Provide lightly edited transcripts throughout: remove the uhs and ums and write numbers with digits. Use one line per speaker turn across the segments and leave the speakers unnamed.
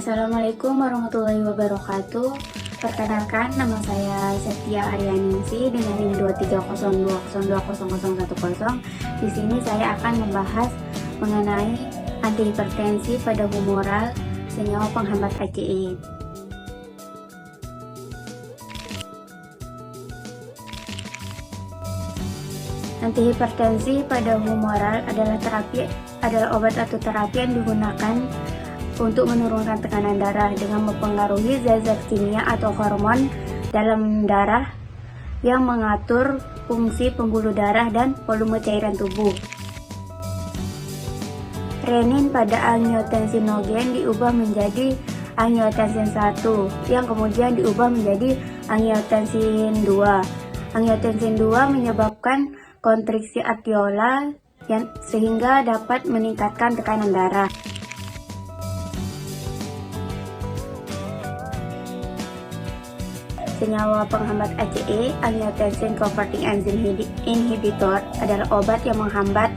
Assalamualaikum warahmatullahi wabarakatuh. Perkenalkan, nama saya Setia Arianingsi dengan NIM 230202010. Di sini saya akan membahas mengenai antihipertensi pada humoral senyawa penghambat ACE. Antihipertensi pada humoral adalah obat atau terapi yang digunakan untuk menurunkan tekanan darah dengan mempengaruhi zat-zat kimia atau hormon dalam darah yang mengatur fungsi pembuluh darah dan volume cairan tubuh. Renin pada angiotensinogen diubah menjadi angiotensin 1 yang kemudian diubah menjadi angiotensin 2. Angiotensin 2 menyebabkan kontriksi arteriola sehingga dapat meningkatkan tekanan darah. Senyawa penghambat ACE, angiotensin converting enzyme inhibitor, adalah obat yang menghambat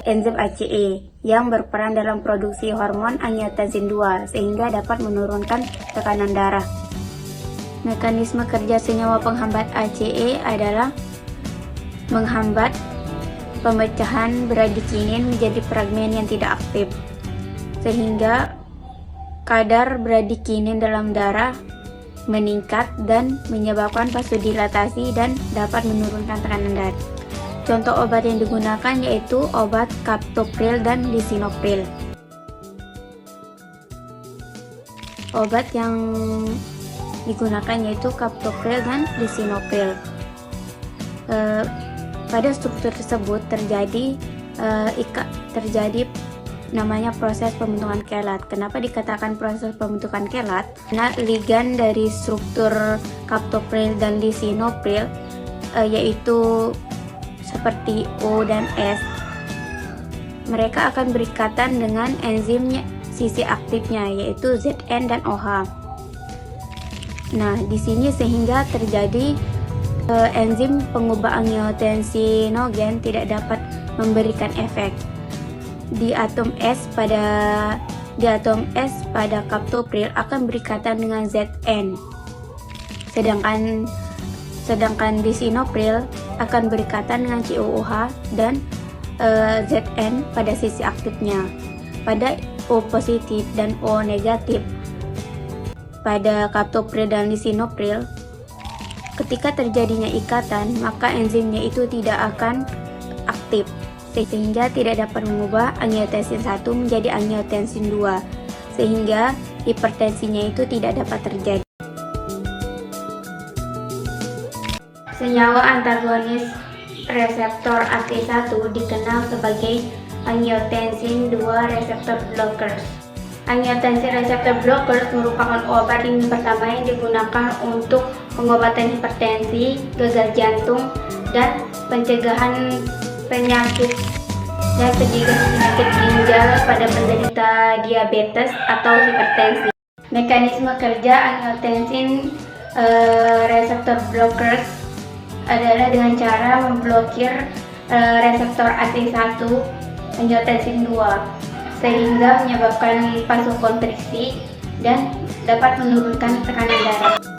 enzim ACE yang berperan dalam produksi hormon angiotensin 2 sehingga dapat menurunkan tekanan darah. Mekanisme kerja senyawa penghambat ACE adalah menghambat pemecahan bradikinin menjadi fragmen yang tidak aktif, sehingga kadar bradikinin dalam darah meningkat dan menyebabkan vasodilatasi dan dapat menurunkan tekanan darah. Contoh obat yang digunakan yaitu obat captopril dan lisinopril. Obat yang digunakan yaitu captopril dan lisinopril. Pada struktur tersebut terjadi namanya proses pembentukan kelat. Kenapa dikatakan proses pembentukan kelat? Karena ligan dari struktur captopril dan lisinopril yaitu seperti O dan S, mereka akan berikatan dengan enzimnya sisi aktifnya yaitu Zn dan OH. Nah, di sini sehingga terjadi enzim pengubah angiotensinogen tidak dapat memberikan efek. Di atom S pada captopril akan berikatan dengan Zn, sedangkan lisinopril akan berikatan dengan COOH dan Zn pada sisi aktifnya. Pada O positif dan O negatif pada captopril dan lisinopril, ketika terjadinya ikatan, maka enzimnya itu tidak akan aktif, sehingga tidak dapat mengubah angiotensin 1 menjadi angiotensin 2, sehingga hipertensinya itu tidak dapat terjadi. Senyawa antagonis reseptor AT1 dikenal sebagai angiotensin 2 receptor blockers. Angiotensin receptor blockers merupakan obat pertama yang digunakan untuk pengobatan hipertensi, gagal jantung, dan pencegahan penyakit ginjal pada penderita diabetes atau hipertensi. Mekanisme kerja angiotensin receptor blockers adalah dengan cara memblokir reseptor AT1 angiotensin 2 sehingga menyebabkan vasokonstriksi dan dapat menurunkan tekanan darah.